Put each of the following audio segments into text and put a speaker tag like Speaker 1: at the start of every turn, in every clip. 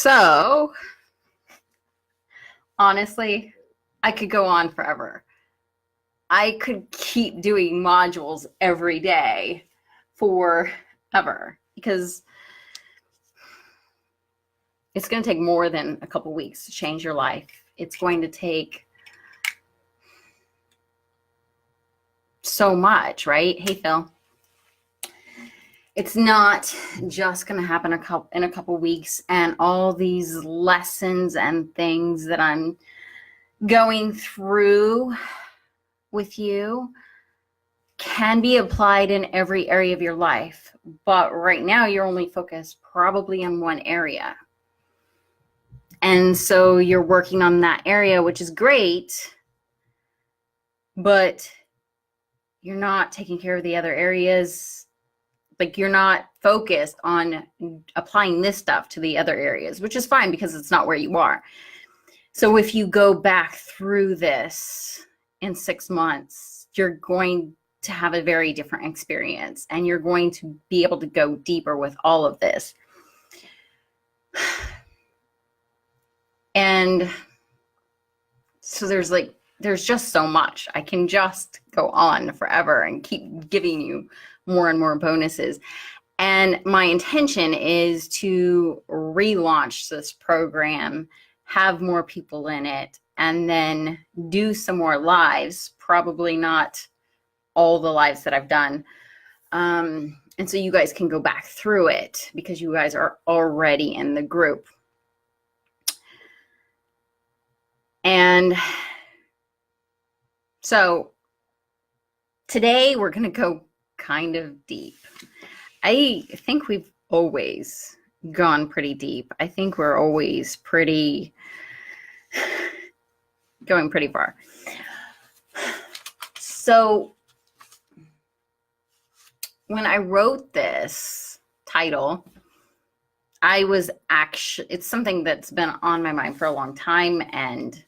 Speaker 1: So, honestly, I could go on forever. I could keep doing modules every day forever because it's going to take more than a couple weeks to change your life. It's going to take so much, right? Hey, Phil. It's not just going to happen in a couple weeks, and all these lessons and things that I'm going through with you can be applied in every area of your life. But right now you're only focused probably on one area. And so you're working on that area, which is great, but you're not taking care of the other areas. Like, you're not focused on applying this stuff to the other areas, which is fine because it's not where you are. So if you go back through this in 6 months, you're going to have a very different experience, and you're going to be able to go deeper with all of this. And so there's just so much. I can just go on forever and keep giving you more and more bonuses. And my intention is to relaunch this program, have more people in it, and then do some more lives, probably not all the lives that I've done. And so you guys can go back through it because you guys are already in the group. And so today we're going to go kind of deep. I think we've always gone pretty deep. I think we're always going pretty far. So when I wrote this title, it's something that's been on my mind for a long time, and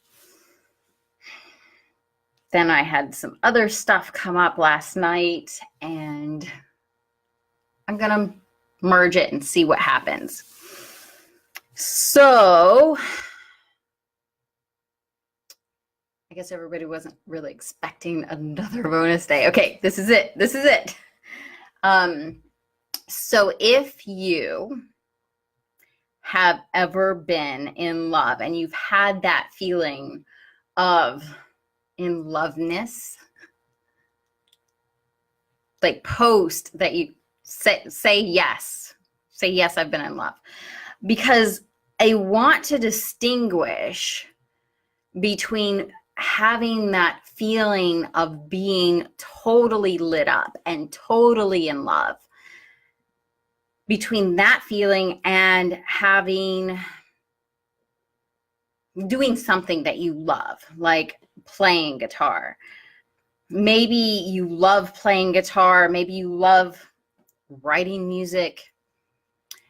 Speaker 1: then I had some other stuff come up last night, and I'm going to merge it and see what happens. So I guess everybody wasn't really expecting another bonus day. Okay, this is it. So if you have ever been in love and you've had that feeling of in loveness, like post that you say yes, I've been in love, because I want to distinguish between having that feeling of being totally lit up and totally in love, between that feeling and doing something that you love, like playing guitar. Maybe you love playing guitar, maybe you love writing music.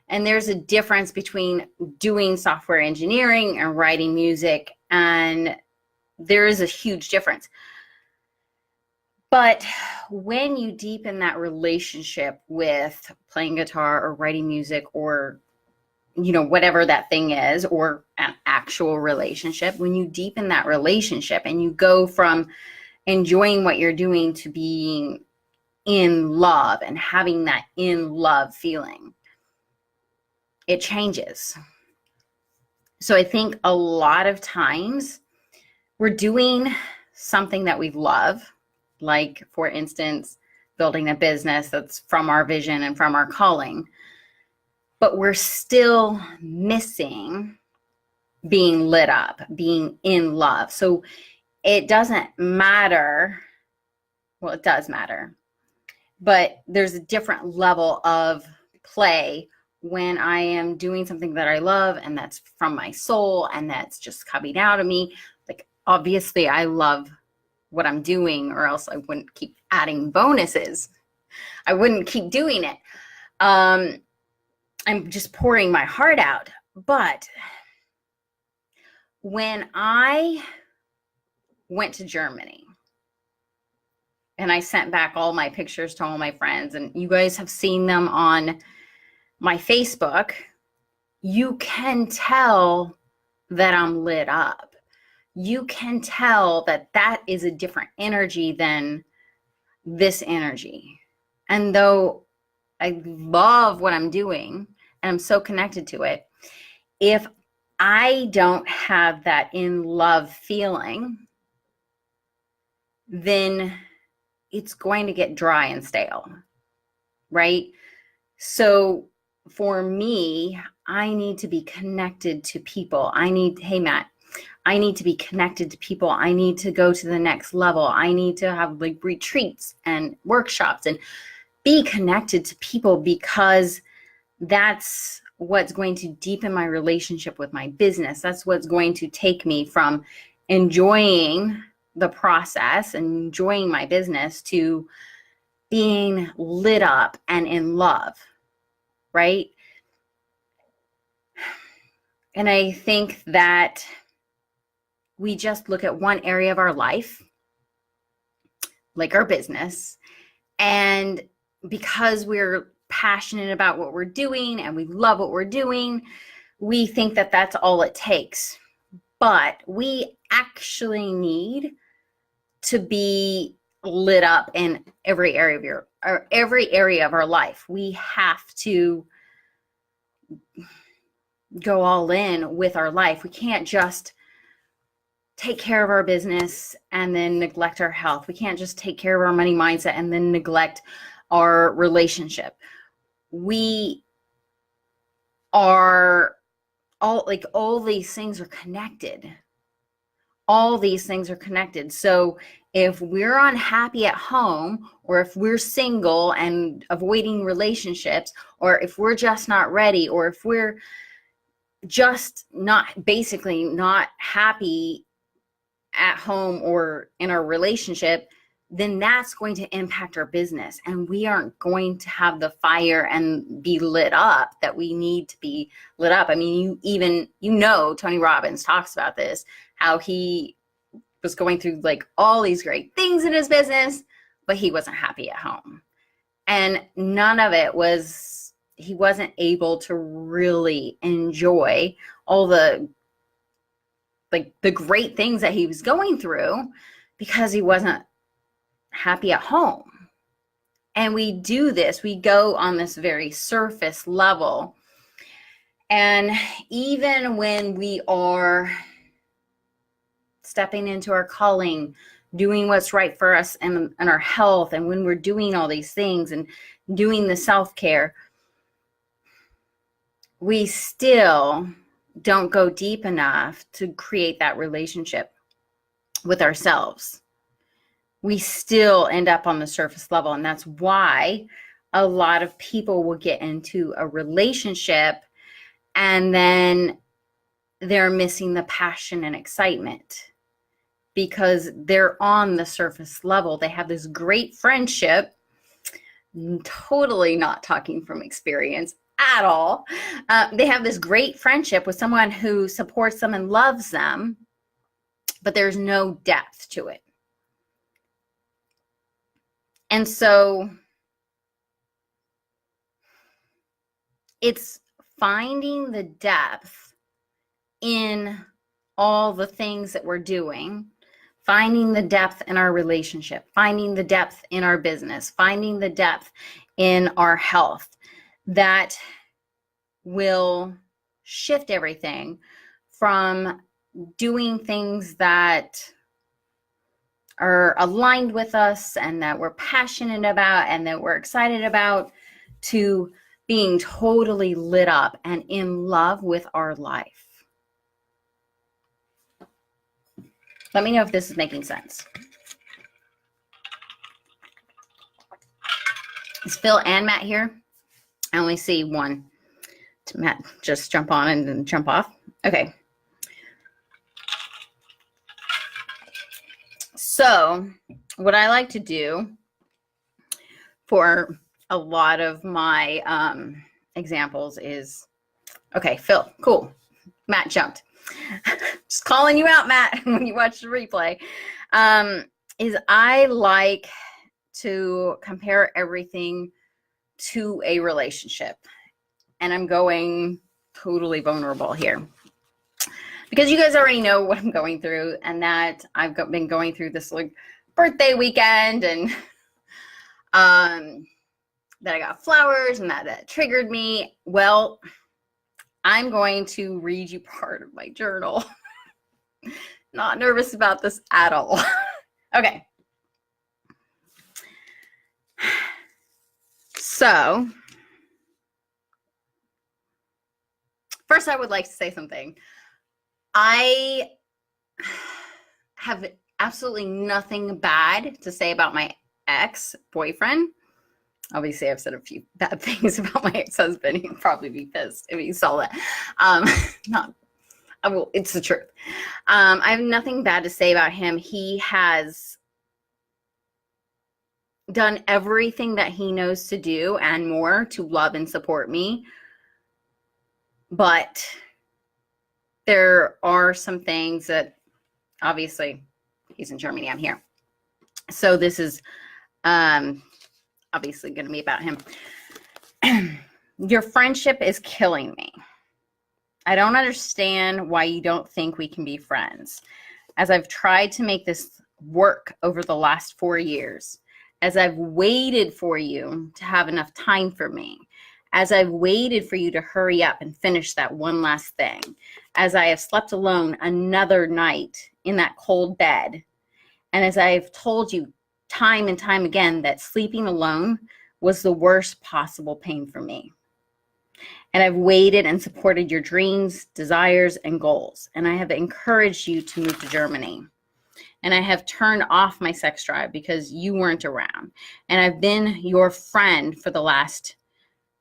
Speaker 1: And there's a difference between doing software engineering and writing music, and there is a huge difference. But when you deepen that relationship with playing guitar or writing music, or whatever that thing is, or an actual relationship, when you deepen that relationship and you go from enjoying what you're doing to being in love and having that in love feeling, it changes. So I think a lot of times we're doing something that we love, like, for instance, building a business that's from our vision and from our calling, but we're still missing being lit up, being in love. So it doesn't matter. Well, it does matter, but there's a different level of play when I am doing something that I love and that's from my soul and that's just coming out of me. Like, obviously I love what I'm doing, or else I wouldn't keep adding bonuses. I wouldn't keep doing it. I'm just pouring my heart out. But when I went to Germany and I sent back all my pictures to all my friends, and you guys have seen them on my Facebook, you can tell that I'm lit up. You can tell that that is a different energy than this energy. And though I love what I'm doing and I'm so connected to it, if I don't have that in love feeling, then it's going to get dry and stale, right? So for me, I need to be connected to people. Hey, Matt, I need to be connected to people. I need to go to the next level. I need to have like retreats and workshops and be connected to people, because that's what's going to deepen my relationship with my business. That's what's going to take me from enjoying the process and enjoying my business to being lit up and in love, right? And I think that we just look at one area of our life, like our business, and because we're passionate about what we're doing and we love what we're doing, we think that that's all it takes. But we actually need to be lit up in every area of our life. We have to go all in with our life. We can't just take care of our business and then neglect our health. We can't just take care of our money mindset and then neglect our relationship. We are all these things are connected. All these things are connected. So if we're unhappy at home, or if we're single and avoiding relationships, or if we're just not ready, or if we're just not happy at home or in our relationship, then that's going to impact our business, and we aren't going to have the fire and be lit up that we need to be lit up. I mean, Tony Robbins talks about this, how he was going through like all these great things in his business, but he wasn't happy at home. And none of it was, he wasn't able to really enjoy all the great things that he was going through, because he wasn't happy at home. And we go on this very surface level. And even when we are stepping into our calling, doing what's right for us and our health, and when we're doing all these things and doing the self-care, we still don't go deep enough to create that relationship with ourselves. We still end up on the surface level. And that's why a lot of people will get into a relationship and then they're missing the passion and excitement, because they're on the surface level. They have this great friendship, totally not talking from experience at all. They have this great friendship with someone who supports them and loves them, but there's no depth to it. And so it's finding the depth in all the things that we're doing, finding the depth in our relationship, finding the depth in our business, finding the depth in our health, that will shift everything from doing things that are aligned with us and that we're passionate about and that we're excited about, to being totally lit up and in love with our life. Let me know if this is making sense. Is Phil and Matt here? I only see one. Matt just jump on and then jump off. Okay. So what I like to do for a lot of my examples is, okay, Phil, cool. Matt jumped. Just calling you out, Matt, when you watch the replay. Is I like to compare everything to a relationship. And I'm going totally vulnerable here because you guys already know what I'm going through, and that I've been going through this like birthday weekend, and that I got flowers, and that triggered me. Well, I'm going to read you part of my journal. Not nervous about this at all. Okay. So, first I would like to say something. I have absolutely nothing bad to say about my ex-boyfriend. Obviously, I've said a few bad things about my ex-husband. He'd probably be pissed if he saw that. It's the truth. I have nothing bad to say about him. He has done everything that he knows to do and more to love and support me. But there are some things that, obviously, he's in Germany, I'm here. So this is obviously going to be about him. Your friendship is killing me. I don't understand why you don't think we can be friends. As I've tried to make this work over the last 4 years, as I've waited for you to have enough time for me, as I've waited for you to hurry up and finish that one last thing, as I have slept alone another night in that cold bed, and as I've told you time and time again that sleeping alone was the worst possible pain for me. And I've waited and supported your dreams, desires, and goals. And I have encouraged you to move to Germany. And I have turned off my sex drive because you weren't around. And I've been your friend for the last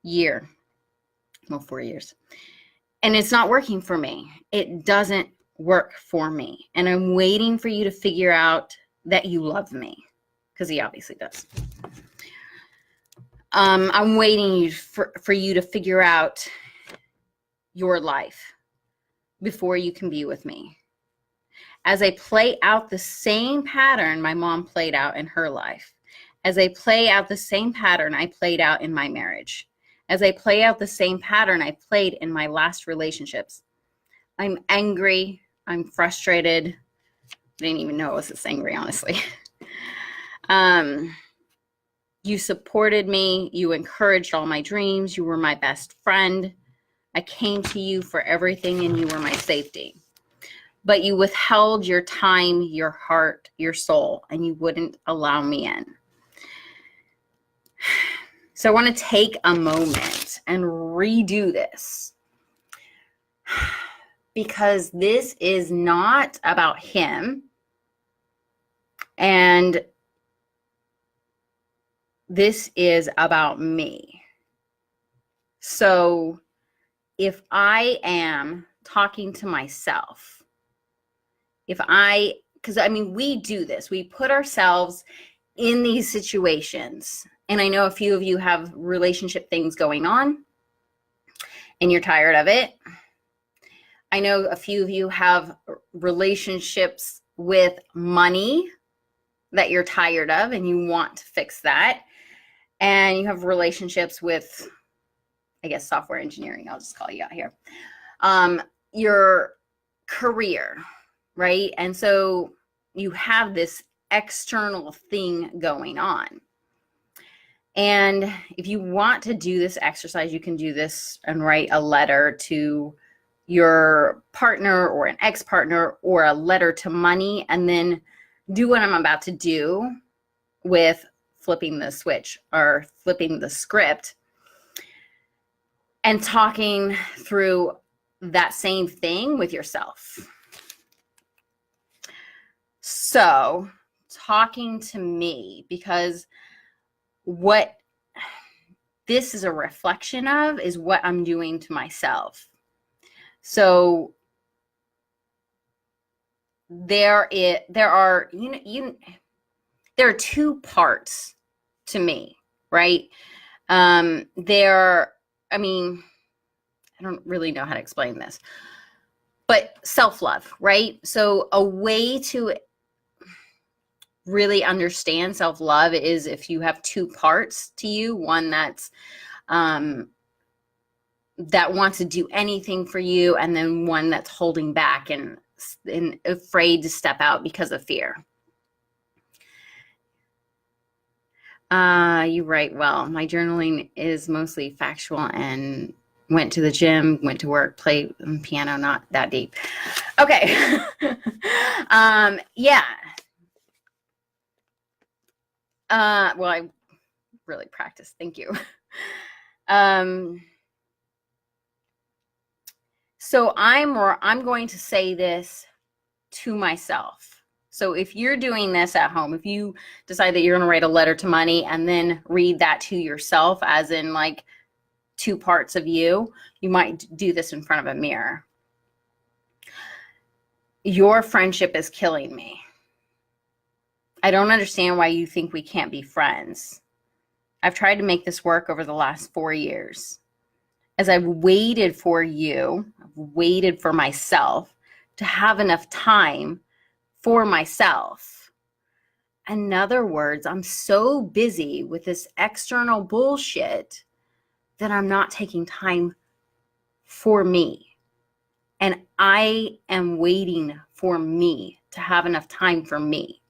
Speaker 1: year. Well, 4 years. And it's not working for me. It doesn't work for me. And I'm waiting for you to figure out that you love me. Because he obviously does. I'm waiting for you to figure out your life before you can be with me. As I play out the same pattern my mom played out in her life, as I play out the same pattern I played out in my marriage, as I play out the same pattern I played in my last relationships, I'm angry, I'm frustrated. I didn't even know I was this angry, honestly. You supported me. You encouraged all my dreams. You were my best friend. I came to you for everything, and you were my safety. But you withheld your time, your heart, your soul, and you wouldn't allow me in. So I want to take a moment and redo this, because this is not about him, and this is about me. So if I am talking to myself, because I mean, we do this, we put ourselves in these situations. And I know a few of you have relationship things going on and you're tired of it. I know a few of you have relationships with money that you're tired of and you want to fix that. And you have relationships with, I guess, software engineering. I'll just call you out here. Your career, right? And so you have this external thing going on. And if you want to do this exercise, you can do this and write a letter to your partner or an ex-partner, or a letter to money, and then do what I'm about to do with flipping the switch or flipping the script and talking through that same thing with yourself. So, talking to me, because what this is a reflection of is what I'm doing to myself. So there are two parts to me, right? I don't really know how to explain this, but self-love, right? So a way to really understand self-love is if you have two parts to you, one that's that wants to do anything for you, and then one that's holding back and afraid to step out because of fear. You write well. My journaling is mostly factual and went to the gym, went to work, played piano, not that deep. Okay. Yeah. Well, I really practiced. Thank you. So I'm going to say this to myself. So if you're doing this at home, if you decide that you're going to write a letter to money and then read that to yourself, as in like two parts of you, you might do this in front of a mirror. Your friendship is killing me. I don't understand why you think we can't be friends. I've tried to make this work over the last 4 years. As I've waited for you, I've waited for myself to have enough time for myself. In other words, I'm so busy with this external bullshit that I'm not taking time for me. And I am waiting for me to have enough time for me.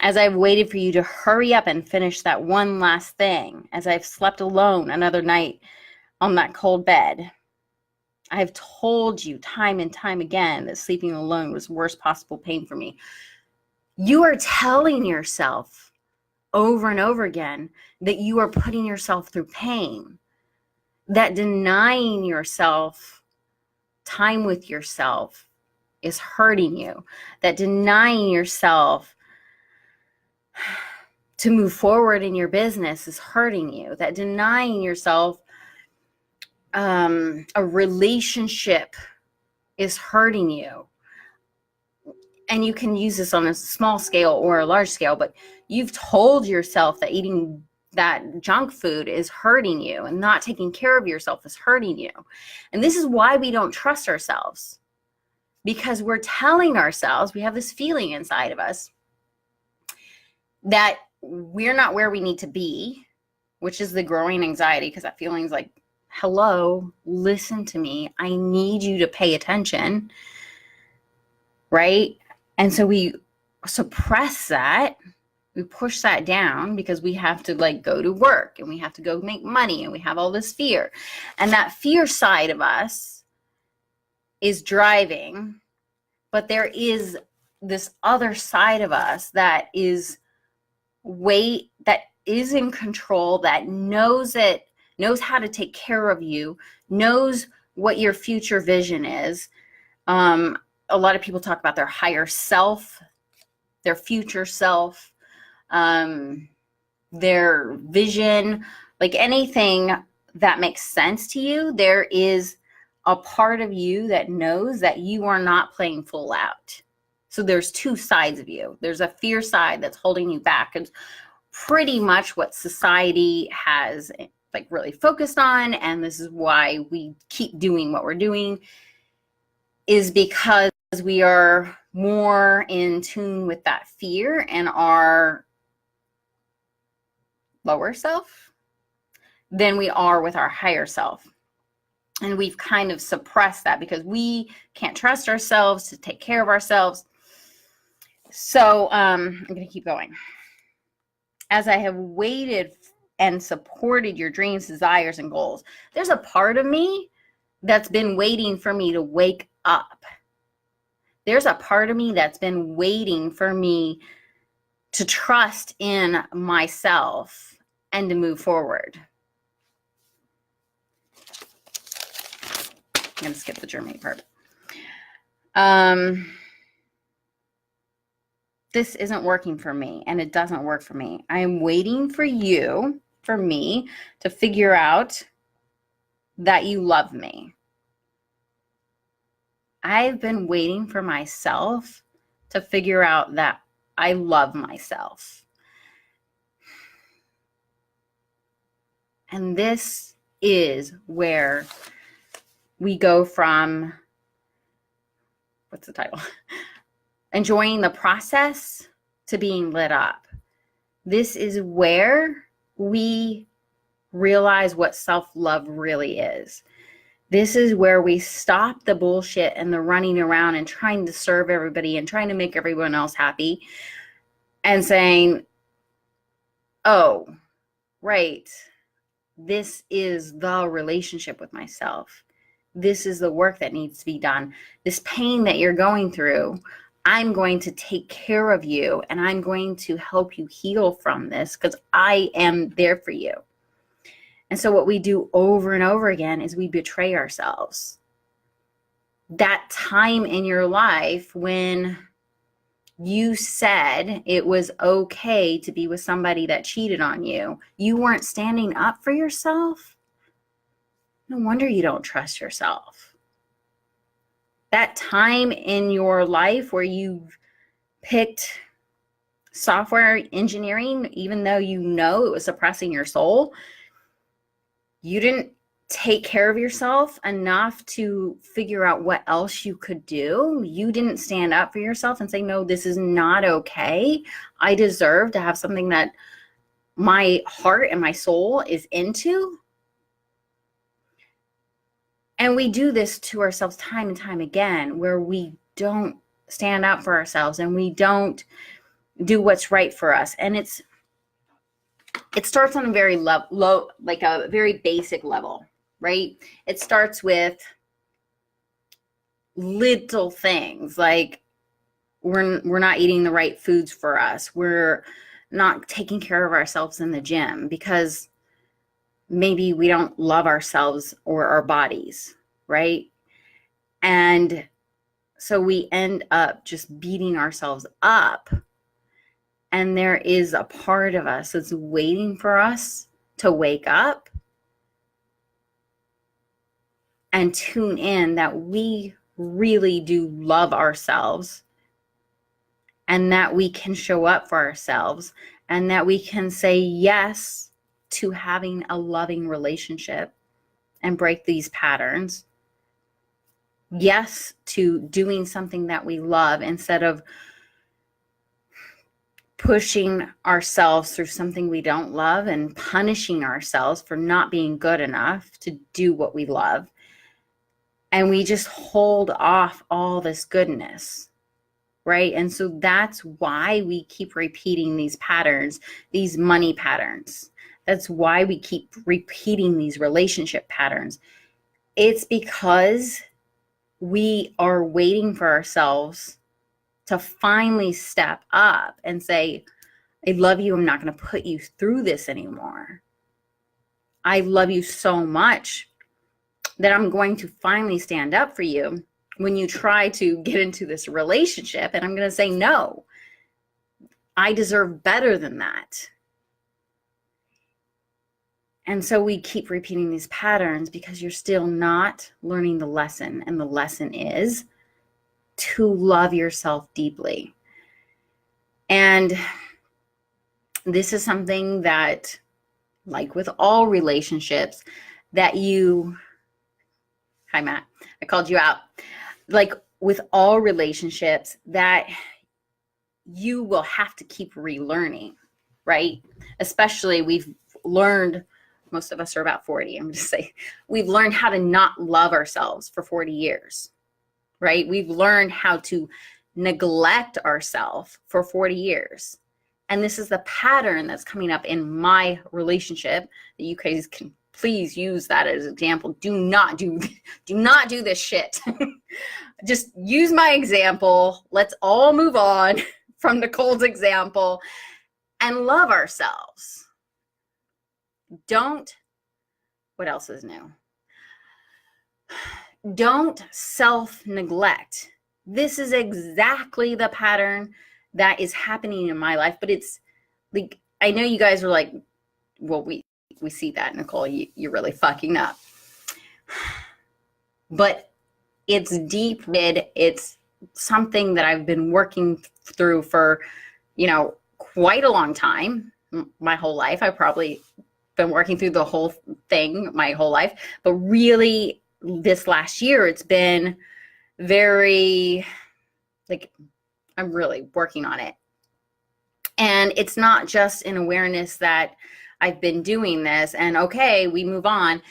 Speaker 1: As I've waited for you to hurry up and finish that one last thing, as I've slept alone another night on that cold bed, I've told you time and time again that sleeping alone was the worst possible pain for me. You are telling yourself over and over again that you are putting yourself through pain, that denying yourself time with yourself is hurting you, that denying yourself to move forward in your business is hurting you, that denying yourself a relationship is hurting you. And you can use this on a small scale or a large scale, but you've told yourself that eating that junk food is hurting you and not taking care of yourself is hurting you. And this is why we don't trust ourselves, because we're telling ourselves, we have this feeling inside of us that we're not where we need to be, which is the growing anxiety, because that feeling's like, hello, listen to me. I need you to pay attention, right? And so we suppress that. We push that down because we have to like go to work and we have to go make money and we have all this fear. And that fear side of us is driving, but there is this other side of us that is that is in control, that knows how to take care of you, knows what your future vision is. A lot of people talk about their higher self, their future self, their vision, like anything that makes sense to you. There is a part of you that knows that you are not playing full out. So there's two sides of you. There's a fear side that's holding you back. It's pretty much what society has like really focused on. And this is why we keep doing what we're doing, is because we are more in tune with that fear and our lower self than we are with our higher self. And we've kind of suppressed that because we can't trust ourselves to take care of ourselves. So I'm going to keep going. As I have waited and supported your dreams, desires, and goals, there's a part of me that's been waiting for me to wake up. There's a part of me that's been waiting for me to trust in myself and to move forward. I'm going to skip the Germany part. This isn't working for me, and it doesn't work for me. I am waiting for me to figure out that you love me. I've been waiting for myself to figure out that I love myself. And this is where we go from, what's the title? Enjoying the process to being lit up. This is where we realize what self-love really is. This is where we stop the bullshit and the running around and trying to serve everybody and trying to make everyone else happy and saying, oh, right, this is the relationship with myself. This is the work that needs to be done. This pain that you're going through, I'm going to take care of you and I'm going to help you heal from this because I am there for you. And so what we do over and over again is we betray ourselves. That time in your life when you said it was okay to be with somebody that cheated on you, you weren't standing up for yourself. No wonder you don't trust yourself. That time in your life where you picked software engineering, even though you know it was suppressing your soul, you didn't take care of yourself enough to figure out what else you could do. You didn't stand up for yourself and say, no, this is not okay. I deserve to have something that my heart and my soul is into. And we do this to ourselves time and time again, where we don't stand up for ourselves and we don't do what's right for us. And it starts on a very low, like a very basic level, right? It starts with little things like we're not eating the right foods for us. We're not taking care of ourselves in the gym because maybe we don't love ourselves or our bodies, right? And so we end up just beating ourselves up. And there is a part of us that's waiting for us to wake up and tune in that we really do love ourselves and that we can show up for ourselves and that we can say yes to having a loving relationship and break these patterns. Yes to doing something that we love instead of pushing ourselves through something we don't love and punishing ourselves for not being good enough to do what we love. And we just hold off all this goodness, right? And so that's why we keep repeating these patterns, these money patterns. That's why we keep repeating these relationship patterns. It's because we are waiting for ourselves to finally step up and say, I love you. I'm not going to put you through this anymore. I love you so much that I'm going to finally stand up for you when you try to get into this relationship. And I'm going to say, no, I deserve better than that. And so we keep repeating these patterns because you're still not learning the lesson. And the lesson is to love yourself deeply. And this is something that, like with all relationships, that you, hi Matt, I called you out. Like with all relationships that you will have to keep relearning, right? Especially we've learned, most of us are about 40, I'm just saying, we've learned how to not love ourselves for 40 years. Right? We've learned how to neglect ourselves for 40 years. And this is the pattern that's coming up in my relationship that you guys can please use that as an example. Do not do this shit. Just use my example. Let's all move on from Nicole's example and love ourselves. What else is new? Don't self-neglect. This is exactly the pattern that is happening in my life, but it's like, I know you guys are like, well, we see that, Nicole, you're really fucking up. But it's deep. It's something that I've been working through for, quite a long time, my whole life. I've probably been working through the whole thing my whole life, but really, this last year, it's been very, I'm really working on it. And it's not just an awareness that I've been doing this, and okay, we move on.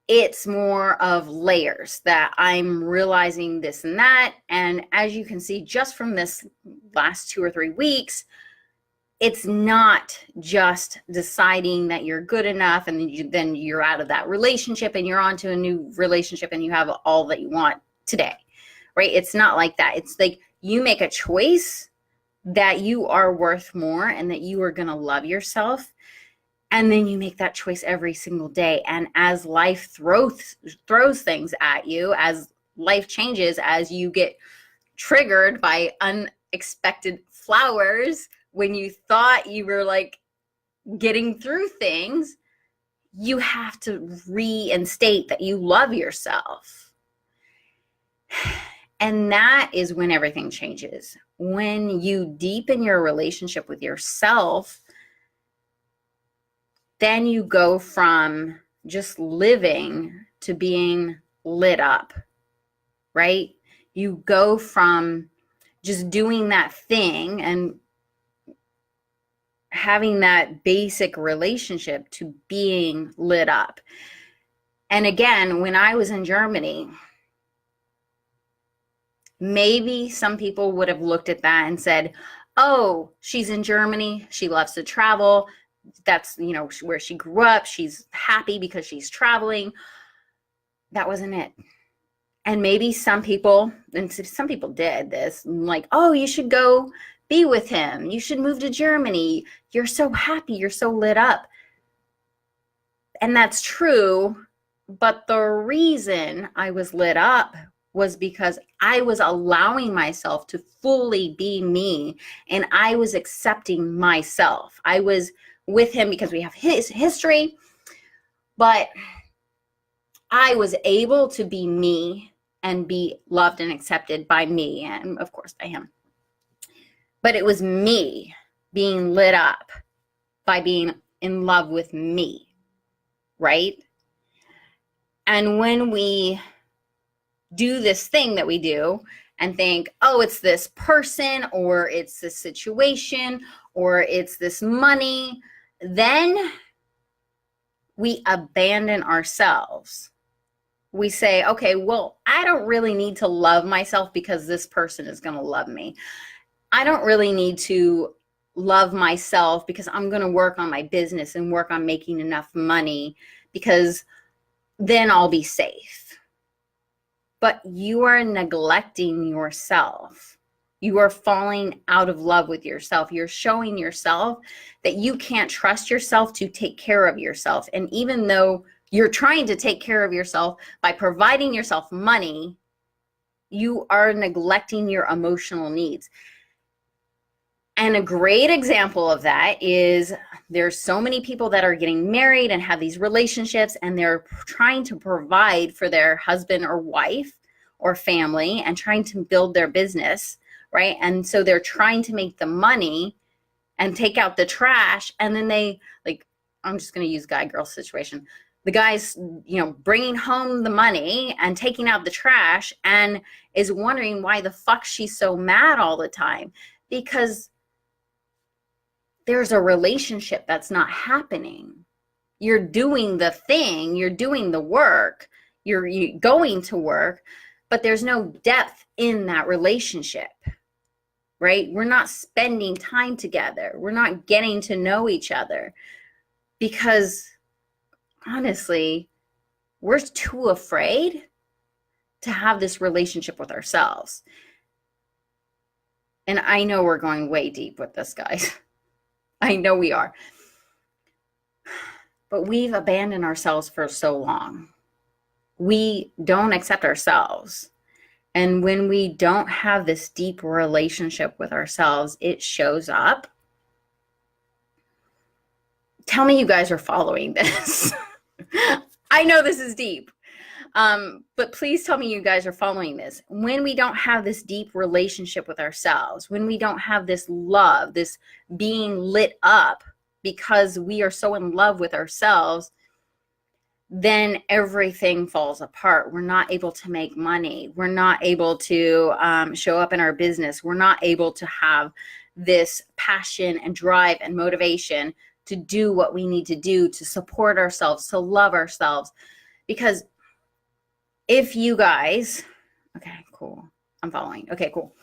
Speaker 1: It's more of layers that I'm realizing this and that. And as you can see, just from this last 2 or 3 weeks, it's not just deciding that you're good enough and then you're out of that relationship and you're on to a new relationship and you have all that you want today, right? It's not like that. It's like you make a choice that you are worth more and that you are going to love yourself. And then you make that choice every single day. And as life throws things at you, as life changes, as you get triggered by unexpected flowers, when you thought you were like getting through things, you have to reinstate that you love yourself. And that is when everything changes. When you deepen your relationship with yourself, then you go from just living to being lit up, right? You go from just doing that thing and having that basic relationship to being lit up. And again, when I was in Germany, maybe some people would have looked at that and said, oh, she's in Germany, she loves to travel. That's, you know, where she grew up. She's happy because she's traveling. That wasn't it. And maybe some people, and some people did this, like, oh, you should go be with him. You should move to Germany. You're so happy. You're so lit up. And that's true. But the reason I was lit up was because I was allowing myself to fully be me, and I was accepting myself. I was with him because we have his history, but I was able to be me and be loved and accepted by me, and of course by him. But it was me being lit up by being in love with me, right? And when we do this thing that we do and think, oh, it's this person, or it's this situation, or it's this money, then we abandon ourselves. We say, okay, well, I don't really need to love myself because this person is going to love me. I don't really need to love myself because I'm going to work on my business and work on making enough money because then I'll be safe. But you are neglecting yourself. You are falling out of love with yourself. You're showing yourself that you can't trust yourself to take care of yourself. And even though you're trying to take care of yourself by providing yourself money, you are neglecting your emotional needs. And a great example of that is there's so many people that are getting married and have these relationships, and they're trying to provide for their husband or wife or family and trying to build their business, right? And so they're trying to make the money and take out the trash. And then they, like, I'm just going to use guy-girl situation. The guy's, bringing home the money and taking out the trash and is wondering why the fuck she's so mad all the time. Because there's a relationship that's not happening. You're doing the thing, you're doing the work, you're going to work, but there's no depth in that relationship, right? We're not spending time together. We're not getting to know each other because honestly, we're too afraid to have this relationship with ourselves. And I know we're going way deep with this, guys. I know we are. But we've abandoned ourselves for so long. We don't accept ourselves. And when we don't have this deep relationship with ourselves, it shows up. Tell me you guys are following this. I know this is deep. But please tell me you guys are following this. When we don't have this deep relationship with ourselves, when we don't have this love, this being lit up because we are so in love with ourselves, then everything falls apart. We're not able to make money. We're not able to show up in our business. We're not able to have this passion and drive and motivation to do what we need to do to support ourselves, to love ourselves. Because if you guys, okay, cool. I'm following. Okay, cool.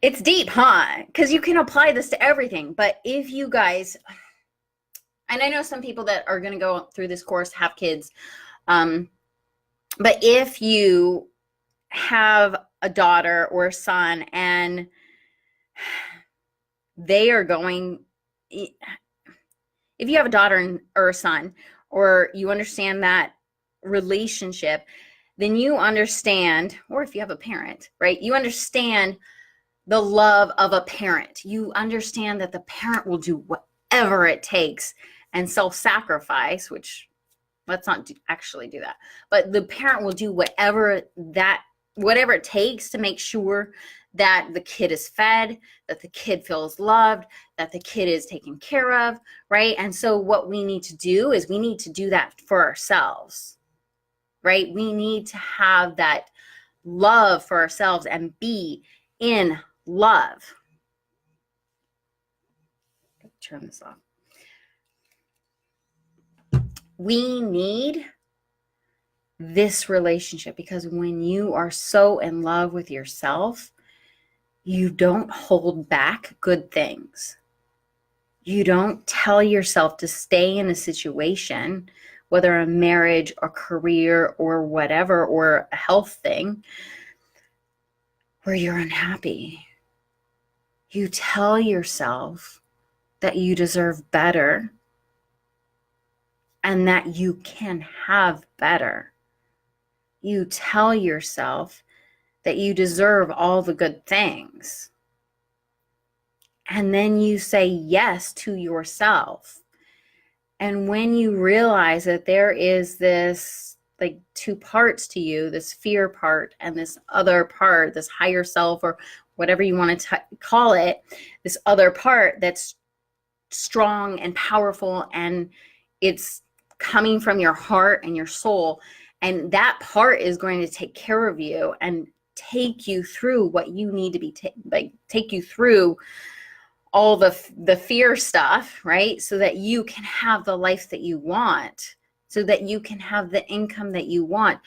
Speaker 1: It's deep, huh? Because you can apply this to everything. But if you guys, and I know some people that are going to go through this course have kids, but if you have a daughter or a son and they are going, if you have a daughter or a son, or you understand that relationship, then you understand, or if you have a parent, right? You understand the love of a parent. You understand that the parent will do whatever it takes and self-sacrifice, which let's not actually do that. But the parent will do whatever it takes to make sure that the kid is fed, that the kid feels loved, that the kid is taken care of, right? And so what we need to do is we need to do that for ourselves, right? We need to have that love for ourselves and be in love. Turn this off. We need this relationship because when you are so in love with yourself, you don't hold back good things. You don't tell yourself to stay in a situation, whether a marriage or career or whatever, or a health thing, where you're unhappy. You tell yourself that you deserve better and that you can have better. You tell yourself that you deserve all the good things. And then you say yes to yourself. And when you realize that there is this, like, two parts to you, this fear part and this other part, this higher self, or whatever you want to call it, this other part that's strong and powerful, and it's coming from your heart and your soul. And that part is going to take care of you and take you through what you need to be, take you through all the fear stuff, right? So that you can have the life that you want, so that you can have the income that you want.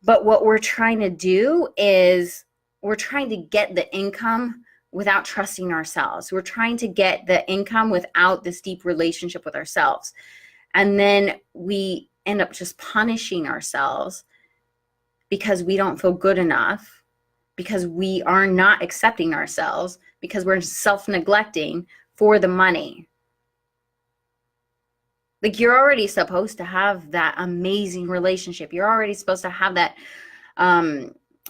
Speaker 1: But what we're trying to do is we're trying to get the income without trusting ourselves. We're trying to get the income without this deep relationship with ourselves. And then we end up just punishing ourselves because we don't feel good enough, because we are not accepting ourselves, because we're self-neglecting for the money. Like, you're already supposed to have that amazing relationship. You're already supposed to have that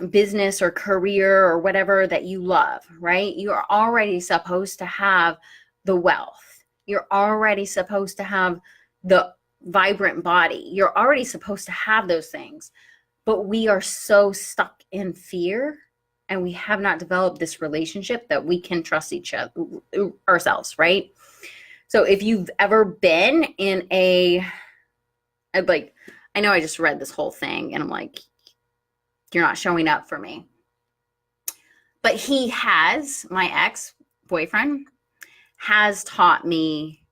Speaker 1: business or career or whatever that you love, right? You are already supposed to have the wealth. You're already supposed to have the vibrant body. You're already supposed to have those things. But we are so stuck in fear, and we have not developed this relationship that we can trust each other, ourselves, right? So if you've ever been in like, I know I just read this whole thing and I'm like, you're not showing up for me. But my ex-boyfriend has taught me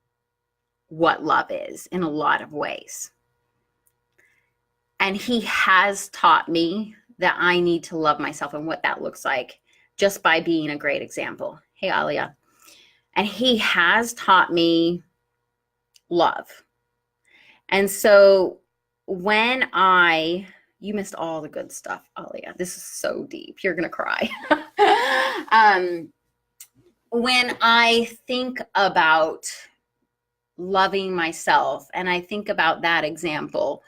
Speaker 1: what love is in a lot of ways. And he has taught me that I need to love myself and what that looks like just by being a great example. Hey, Alia. And he has taught me love. And so you missed all the good stuff, Alia. This is so deep. You're going to cry. When I think about loving myself, and I think about that example,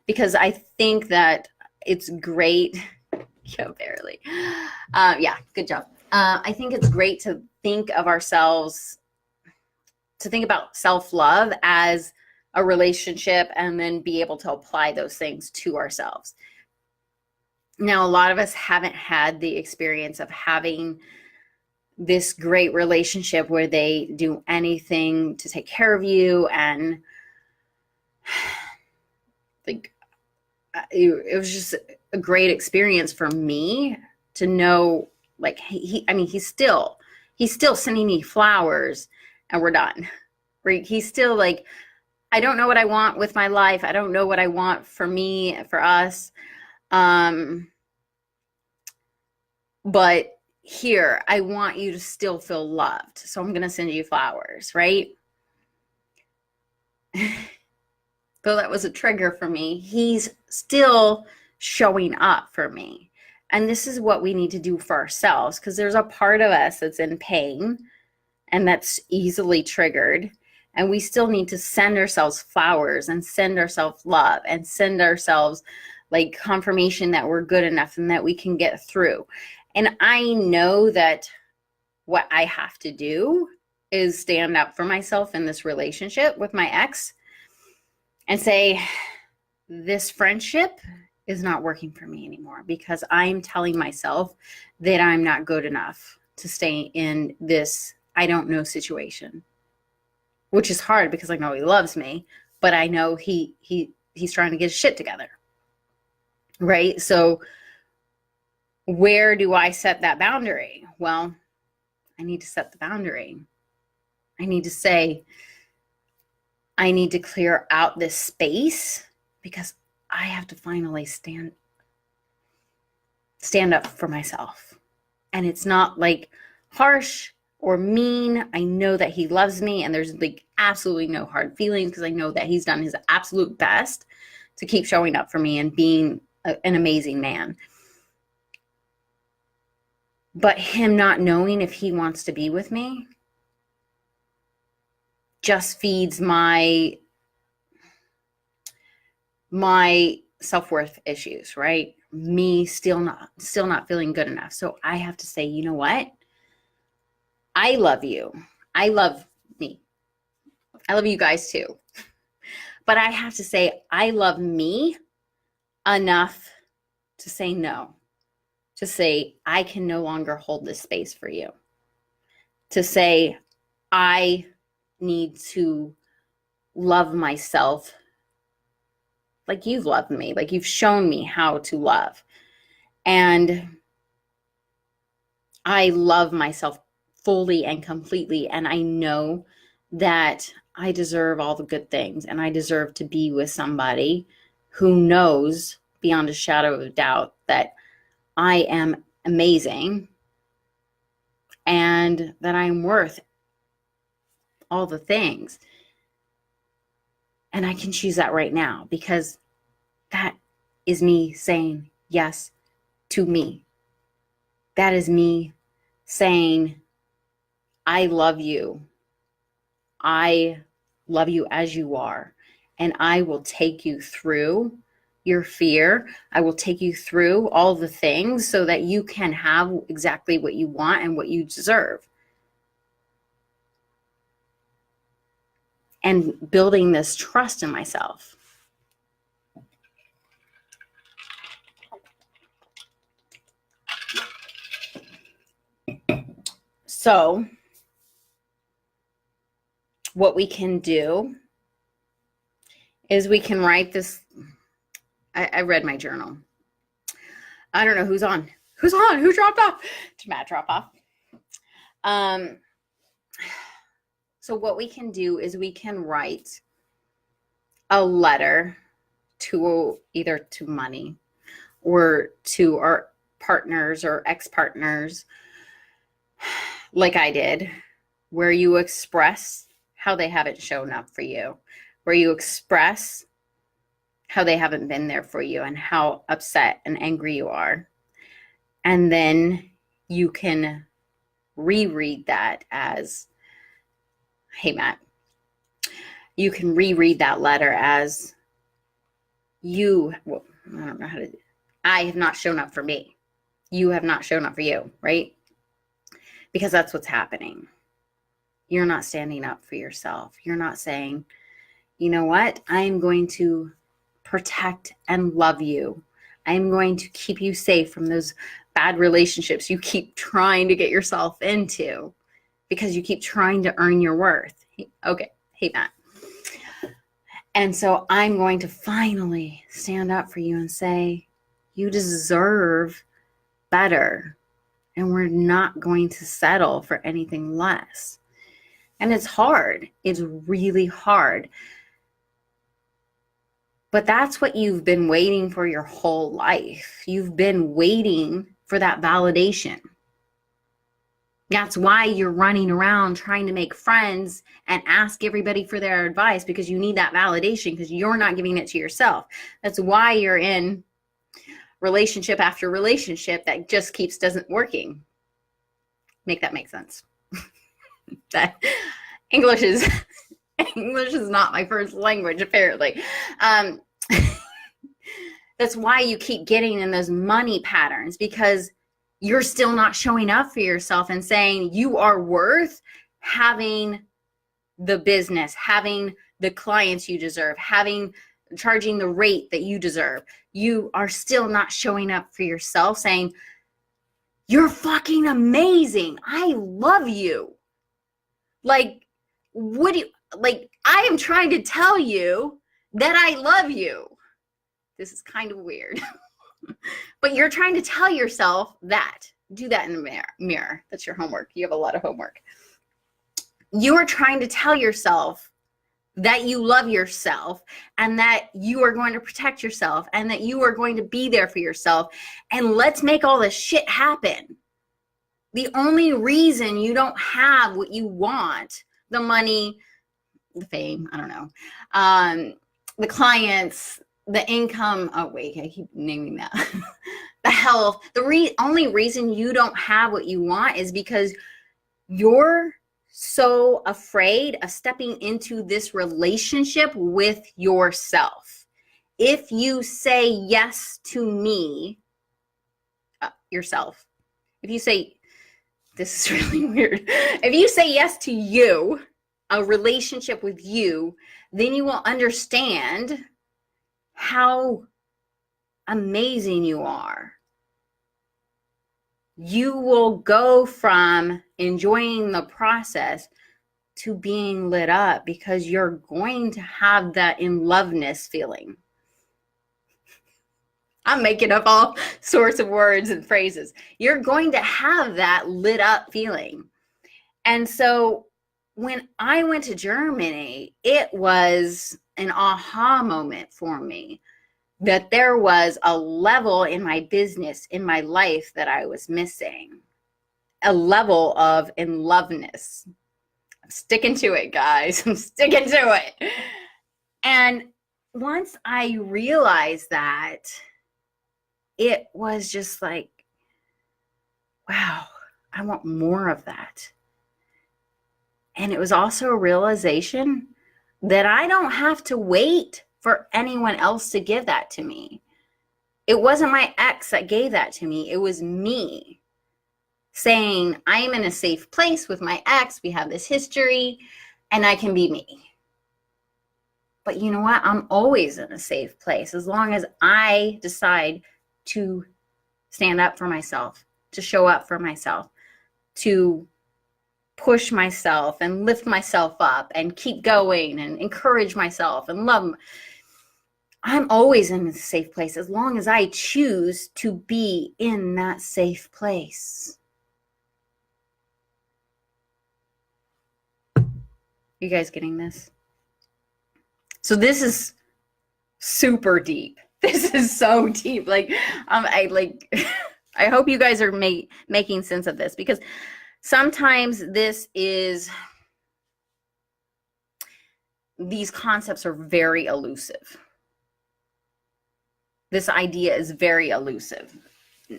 Speaker 1: because I think that it's great. Yeah, barely. Yeah, good job. I think it's great to think of ourselves, to think about self-love as a relationship, and then be able to apply those things to ourselves. Now, a lot of us haven't had the experience of having this great relationship where they do anything to take care of you, and like, it was just a great experience for me to know, like, he's still sending me flowers and we're done. right? He's still like, I don't know what I want with my life. I don't know what I want for me, for us. But here, I want you to still feel loved. So I'm going to send you flowers, right? Though that was a trigger for me, he's still showing up for me. And this is what we need to do for ourselves, because there's a part of us that's in pain and that's easily triggered. And we still need to send ourselves flowers and send ourselves love and send ourselves like confirmation that we're good enough and that we can get through. And I know that what I have to do is stand up for myself in this relationship with my ex and say, this friendship is not working for me anymore, because I'm telling myself that I'm not good enough to stay in this I don't know situation, which is hard because I know he loves me, but I know he's trying to get his shit together, right? So where do I set that boundary? Well, I need to set the boundary. I need to say, I need to clear out this space because I have to finally stand up for myself. And it's not like harsh or mean. I know that he loves me and there's like absolutely no hard feelings, because I know that he's done his absolute best to keep showing up for me and being an amazing man. But him not knowing if he wants to be with me just feeds my self-worth issues, right? Me still not feeling good enough. So I have to say, you know what? I love you. I love me. I love you guys too. But I have to say, I love me enough to say no. To say, I can no longer hold this space for you. To say, I need to love myself like you've loved me, like you've shown me how to love. And I love myself fully and completely. And I know that I deserve all the good things, and I deserve to be with somebody who knows beyond a shadow of a doubt that I am amazing and that I'm worth all the things. And I can choose that right now, because that is me saying yes to me. That is me saying, I love you. I love you as you are. And I will take you through your fear. I will take you through all the things so that you can have exactly what you want and what you deserve. And building this trust in myself. So what we can do is we can write this. I read my journal. I don't know who's on. Who dropped off? Did Matt drop off? So what we can do is we can write a letter to either to money or to our partners or ex-partners, like I did, where you express how they haven't shown up for you, where you express how they haven't been there for you and how upset and angry you are. And then you can reread that as, hey, Matt, you can reread that letter as I don't know how to, I have not shown up for me. You have not shown up for you, right? Because that's what's happening. You're not standing up for yourself. You're not saying, you know what? I am going to protect and love you. I am going to keep you safe from those bad relationships you keep trying to get yourself into because you keep trying to earn your worth. Okay, hate that. And so I'm going to finally stand up for you and say, you deserve better. And we're not going to settle for anything less. And it's hard. It's really hard. But that's what you've been waiting for your whole life. You've been waiting for that validation. That's why you're running around trying to make friends and ask everybody for their advice, because you need that validation because you're not giving it to yourself. That's why you're in relationship after relationship that just doesn't working. Make that make sense. That English is not my first language, apparently. That's why you keep getting in those money patterns, because you're still not showing up for yourself and saying you are worth having the business, having the clients you deserve, charging the rate that you deserve. You are still not showing up for yourself saying, you're fucking amazing. I love you. Like, I am trying to tell you that I love you. This is kind of weird. But you're trying to tell yourself that. Do that in the mirror. That's your homework. You have a lot of homework. You are trying to tell yourself that you love yourself and that you are going to protect yourself and that you are going to be there for yourself. And let's make all this shit happen. The only reason you don't have what you want, the money, the fame, I don't know, the clients, the income, oh wait, I keep naming that, the health, only reason you don't have what you want is because you're so afraid of stepping into this relationship with yourself. If you say yes to me, yourself, if you say, this is really weird, if you say yes to you, a relationship with you, then you will understand how amazing you are. You will go from enjoying the process to being lit up, because you're going to have that in loveness feeling. I'm making up all sorts of words and phrases. You're going to have that lit up feeling. And so when I went to Germany, it was an aha moment for me that there was a level in my business, in my life, that I was missing. A level of in loveness. I'm sticking to it, guys. I'm sticking to it. And once I realized that, it was just like, wow, I want more of that. And it was also a realization that I don't have to wait for anyone else to give that to me. It wasn't my ex that gave that to me. It was me saying, I am in a safe place with my ex. We have this history and I can be me. But you know what? I'm always in a safe place as long as I decide to stand up for myself, to show up for myself, to push myself and lift myself up and keep going and encourage myself and love. I'm always in a safe place as long as I choose to be in that safe place. You guys getting this? So this is super deep. This is so deep. I hope you guys are making sense of this, because sometimes these concepts are very elusive. This idea is very elusive.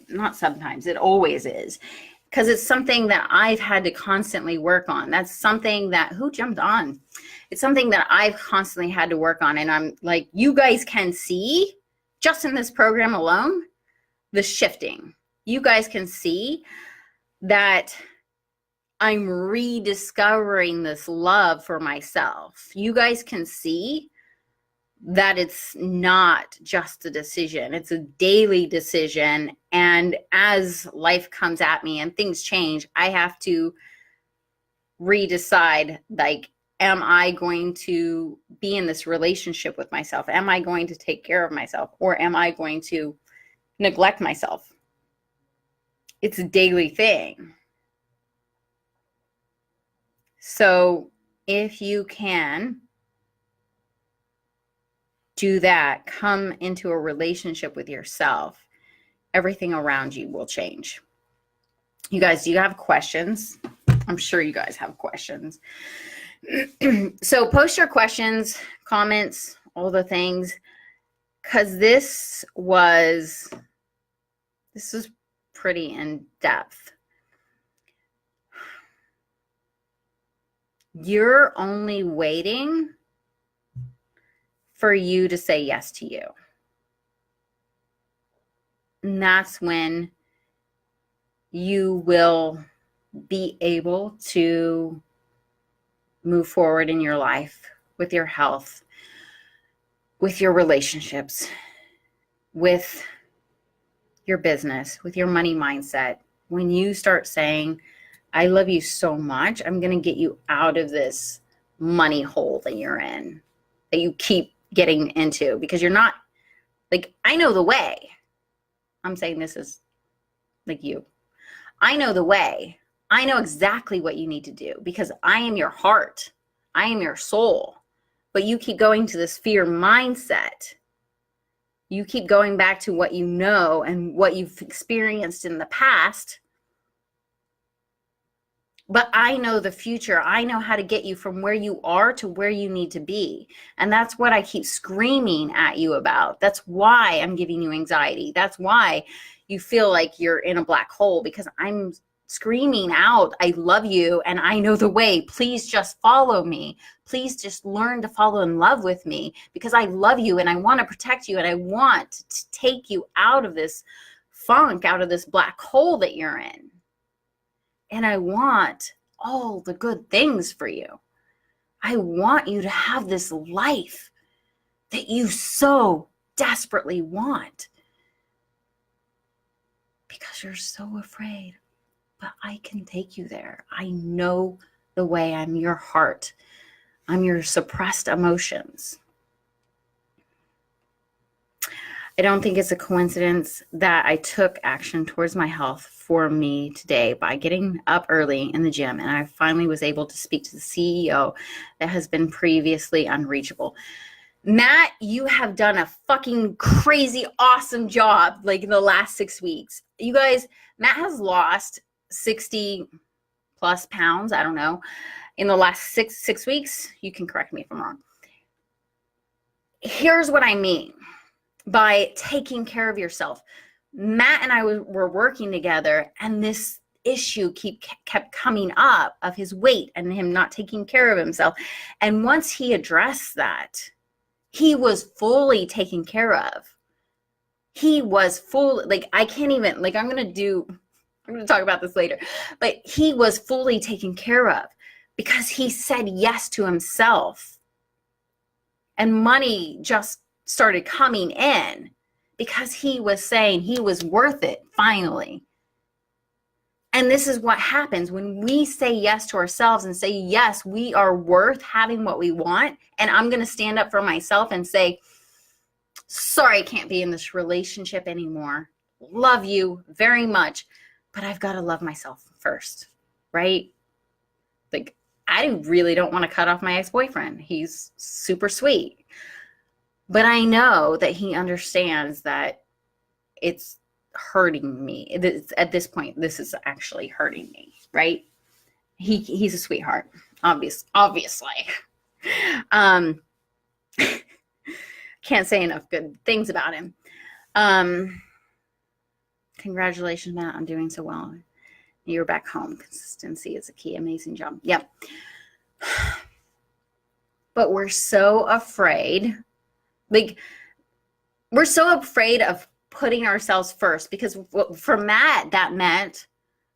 Speaker 1: Not sometimes, it always is. Because it's something that I've had to constantly work on. That's something that, who jumped on? It's something that I've constantly had to work on. And I'm like, you guys can see, just in this program alone, the shifting. You guys can see that I'm rediscovering this love for myself. You guys can see that it's not just a decision. It's a daily decision. And as life comes at me and things change, I have to redecide, like, am I going to be in this relationship with myself? Am I going to take care of myself? Or am I going to neglect myself? It's a daily thing. So if you can do that, come into a relationship with yourself, everything around you will change. You guys, do you have questions? I'm sure you guys have questions. So post your questions, comments, all the things, because this was pretty in depth. You're only waiting for you to say yes to you. And that's when you will be able to move forward in your life, with your health, with your relationships, with your business, with your money mindset. When you start saying, I love you so much, I'm going to get you out of this money hole that you're in, that you keep getting into, because you're not, like, I know the way. I'm saying this is like you. I know the way. I know exactly what you need to do, because I am your heart. I am your soul. But you keep going to this fear mindset. You keep going back to what you know and what you've experienced in the past. But I know the future. I know how to get you from where you are to where you need to be. And that's what I keep screaming at you about. That's why I'm giving you anxiety. That's why you feel like you're in a black hole, because I'm screaming out, I love you and I know the way. Please just follow me. Please just learn to fall in love with me, because I love you and I want to protect you and I want to take you out of this funk, out of this black hole that you're in. And I want all the good things for you. I want you to have this life that you so desperately want, because you're so afraid. But I can take you there. I know the way. I'm your heart. I'm your suppressed emotions. I don't think it's a coincidence that I took action towards my health for me today by getting up early in the gym, and I finally was able to speak to the CEO that has been previously unreachable. Matt, you have done a fucking crazy awesome job, like, in the last 6 weeks. You guys, Matt has lost 60 plus pounds, I don't know, in the last six weeks. You can correct me if I'm wrong. Here's what I mean by taking care of yourself. Matt and I were working together, and this issue kept coming up of his weight and him not taking care of himself. And once he addressed that, he was fully taken care of. He was full, like, I can't even, like, I'm going to talk about this later, but he was fully taken care of because he said yes to himself. And money just started coming in because he was saying he was worth it finally. And this is what happens when we say yes to ourselves and say, yes, we are worth having what we want. And I'm going to stand up for myself and say, sorry, I can't be in this relationship anymore. Love you very much, but I've got to love myself first, right? Like, I really don't want to cut off my ex-boyfriend. He's super sweet. But I know that he understands that it's hurting me. At this point, this is actually hurting me, right? He's a sweetheart, obviously. Can't say enough good things about him. Congratulations, Matt, on doing so well. You're back home. Consistency is a key. Amazing job. Yep. But we're so afraid. Like, we're so afraid of putting ourselves first, because for Matt, that meant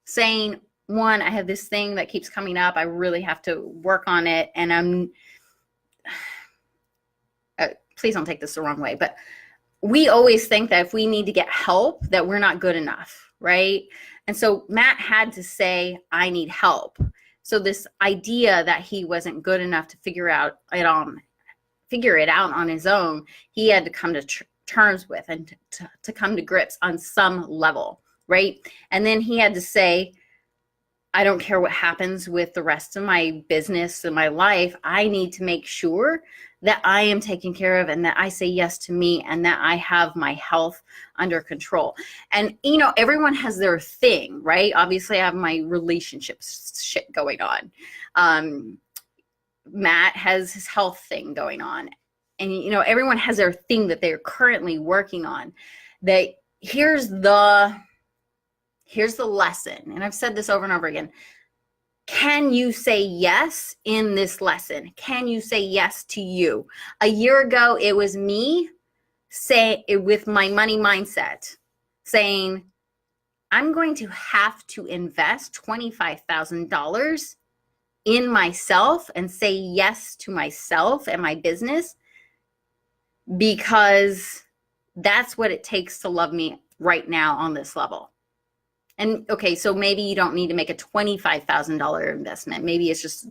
Speaker 1: saying, one, I have this thing that keeps coming up. I really have to work on it. And please don't take this the wrong way, but we always think that if we need to get help, that we're not good enough, right? And so Matt had to say, I need help. So this idea that he wasn't good enough to figure it out on his own, he had to come to terms with and to come to grips on some level, right? And then he had to say, I don't care what happens with the rest of my business and my life. I need to make sure that I am taken care of and that I say yes to me and that I have my health under control. And, everyone has their thing, right? Obviously, I have my relationship shit going on. Matt has his health thing going on. And, everyone has their thing that they're currently working on. Here's the lesson. And I've said this over and over again. Can you say yes in this lesson? Can you say yes to you? A year ago, it was me with my money mindset saying, I'm going to have to invest $25,000 in myself and say yes to myself and my business because that's what it takes to love me right now on this level. And okay, so maybe you don't need to make a $25,000 investment. Maybe it's just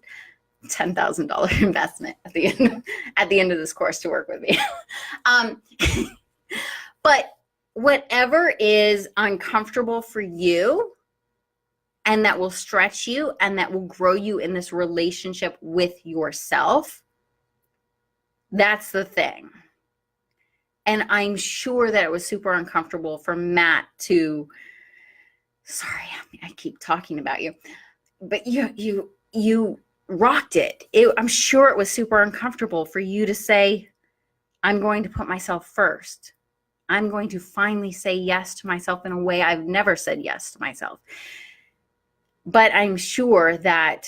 Speaker 1: $10,000 investment at the end of this course to work with me. But whatever is uncomfortable for you and that will stretch you and that will grow you in this relationship with yourself, that's the thing. And I'm sure that it was super uncomfortable for Matt to, sorry, I keep talking about you, but you rocked it. I'm sure it was super uncomfortable for you to say, I'm going to put myself first. I'm going to finally say yes to myself in a way I've never said yes to myself. But I'm sure that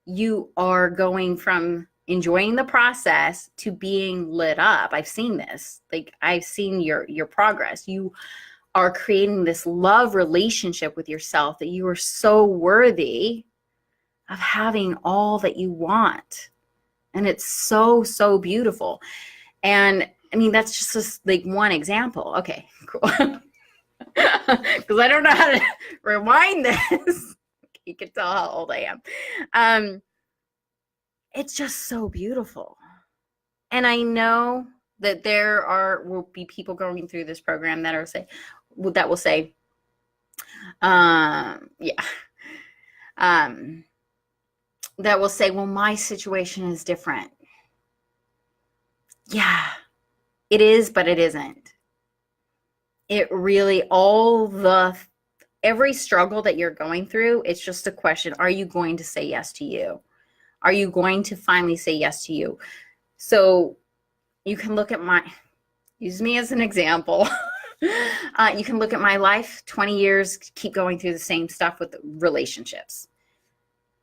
Speaker 1: you are going from enjoying the process to being lit up. I've seen this. I've seen your progress. You are creating this love relationship with yourself that you are so worthy of having all that you want. And it's so, so beautiful. And I mean, that's just one example. Okay, cool. Because I don't know how to rewind this. You can tell how old I am. It's just so beautiful. And I know that there will be people going through this program that will say, that will say, well, my situation is different. Yeah, it is, but it isn't. It really, every struggle that you're going through, it's just a question. Are you going to say yes to you? Are you going to finally say yes to you? So you can use me as an example. You can look at my life, 20 years, keep going through the same stuff with relationships.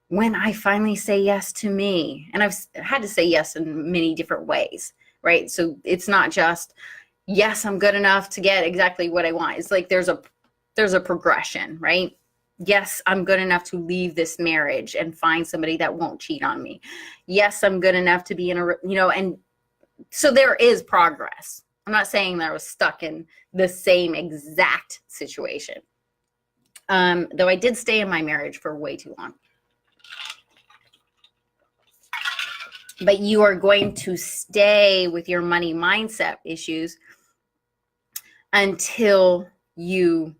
Speaker 1: When I finally say yes to me, and I've had to say yes in many different ways, right? So it's not just, yes, I'm good enough to get exactly what I want. It's like there's a progression, right? Yes, I'm good enough to leave this marriage and find somebody that won't cheat on me. Yes, I'm good enough to be in and so there is progress. I'm not saying that I was stuck in the same exact situation. Though I did stay in my marriage for way too long. But you are going to stay with your money mindset issues until you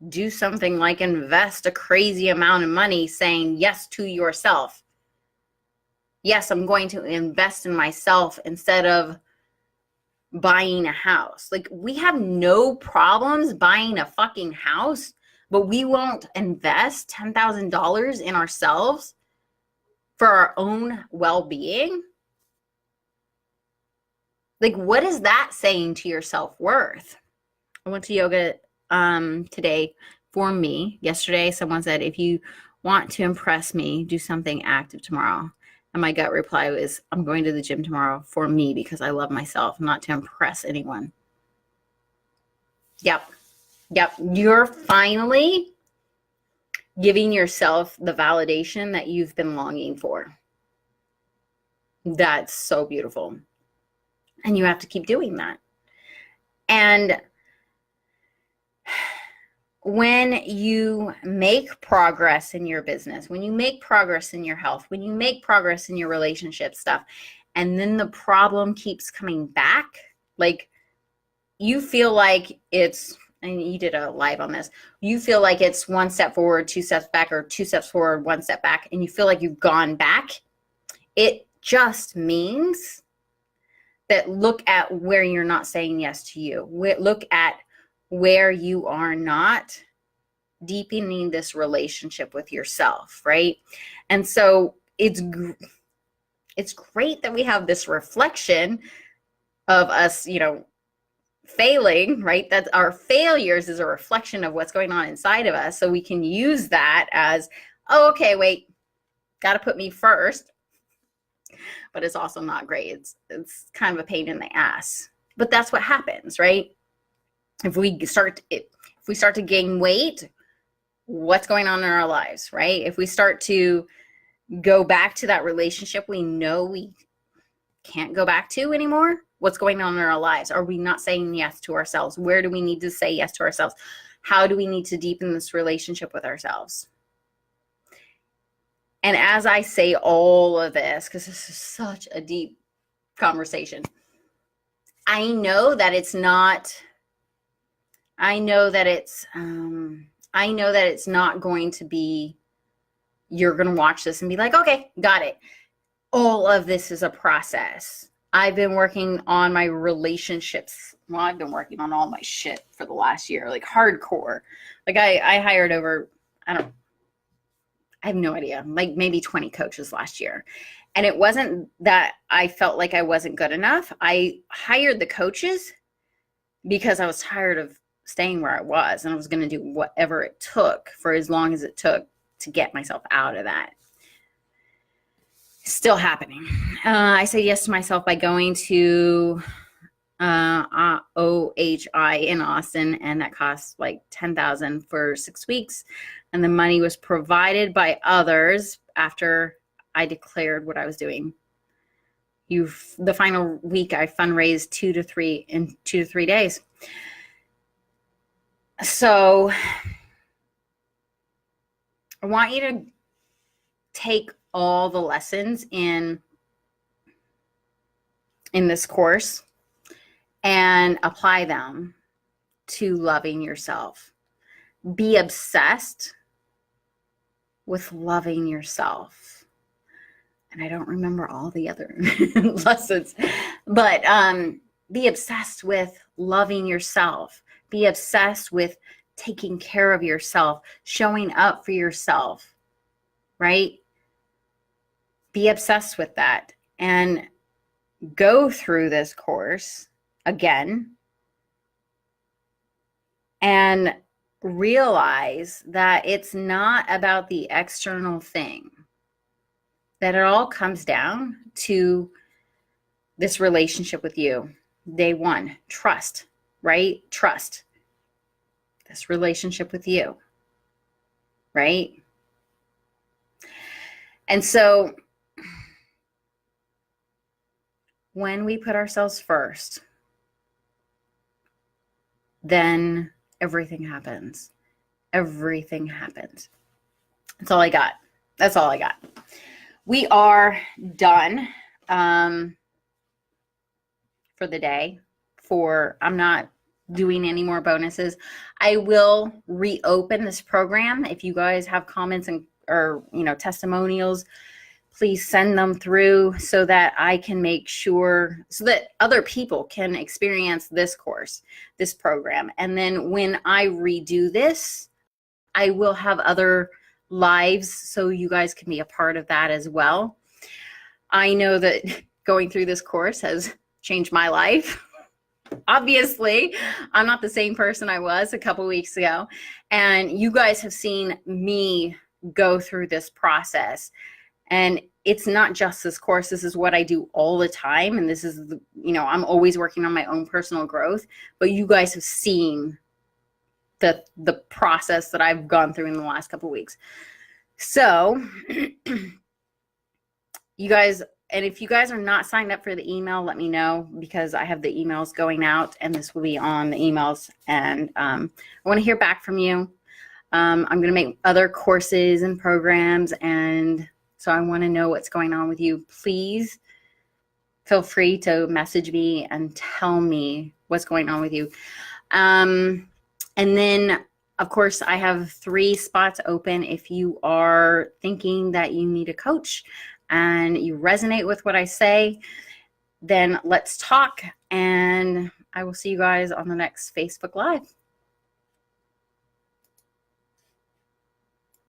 Speaker 1: do something like invest a crazy amount of money saying yes to yourself. Yes, I'm going to invest in myself instead of buying a house. We have no problems buying a fucking house, but we won't invest $10,000 in ourselves for our own well-being. What is that saying to your self-worth? I went to yoga today for me. Yesterday, someone said, if you want to impress me, do something active tomorrow. And my gut reply was, I'm going to the gym tomorrow for me because I love myself, not to impress anyone. Yep. You're finally giving yourself the validation that you've been longing for. That's so beautiful. And you have to keep doing that. And when you make progress in your business, when you make progress in your health, when you make progress in your relationship stuff, and then the problem keeps coming back, you feel like it's and you did a live on this, you feel like it's one step forward, two steps back, or two steps forward, one step back, and you feel like you've gone back, it just means that look at where you're not saying yes to you. Look at where you are not deepening this relationship with yourself, right? And so it's great that we have this reflection of us, failing, right? That our failures is a reflection of what's going on inside of us. So we can use that as, oh, okay, wait, got to put me first. But it's also not great. It's kind of a pain in the ass. But that's what happens, right? If we start to gain weight, what's going on in our lives, right? If we start to go back to that relationship we know we can't go back to anymore, what's going on in our lives? Are we not saying yes to ourselves? Where do we need to say yes to ourselves? How do we need to deepen this relationship with ourselves? And as I say all of this, because this is such a deep conversation, I know that it's not going to be, you're going to watch this and be like, okay, got it. All of this is a process. I've been working on my relationships. Well, I've been working on all my shit for the last year, like hardcore. Like I hired over, I have no idea, like maybe 20 coaches last year. And it wasn't that I felt like I wasn't good enough. I hired the coaches because I was tired of staying where I was, and I was going to do whatever it took for as long as it took to get myself out of that. Still happening. I say yes to myself by going to OHI in Austin, and that cost like $10,000 for 6 weeks. And the money was provided by others after I declared what I was doing. The final week I fundraised 2 to 3 days. So I want you to take all the lessons in this course and apply them to loving yourself. Be obsessed with loving yourself. And I don't remember all the other lessons, but be obsessed with loving yourself. Be obsessed with taking care of yourself, showing up for yourself, right? Be obsessed with that and go through this course again and realize that it's not about the external thing, that it all comes down to this relationship with you. Day one, trust, right? Trust this relationship with you, right? And so when we put ourselves first, then everything happens. Everything happens. That's all I got. That's all I got. We are done for the day. I'm not doing any more bonuses. I will reopen this program. If you guys have comments or testimonials, please send them through so that I can make sure, so that other people can experience this course, this program. And then when I redo this, I will have other lives so you guys can be a part of that as well. I know that going through this course has changed my life. Obviously, I'm not the same person I was a couple weeks ago. And you guys have seen me go through this process. And it's not just this course. This is what I do all the time. And this is, I'm always working on my own personal growth. But you guys have seen the process that I've gone through in the last couple of weeks. So you guys, and if you guys are not signed up for the email, let me know, because I have the emails going out and this will be on the emails. And I want to hear back from you. I'm going to make other courses and programs, and so I want to know what's going on with you. Please feel free to message me and tell me what's going on with you. And And then, of course, I have 3 spots open if you are thinking that you need a coach and you resonate with what I say. Then let's talk, and I will see you guys on the next Facebook Live.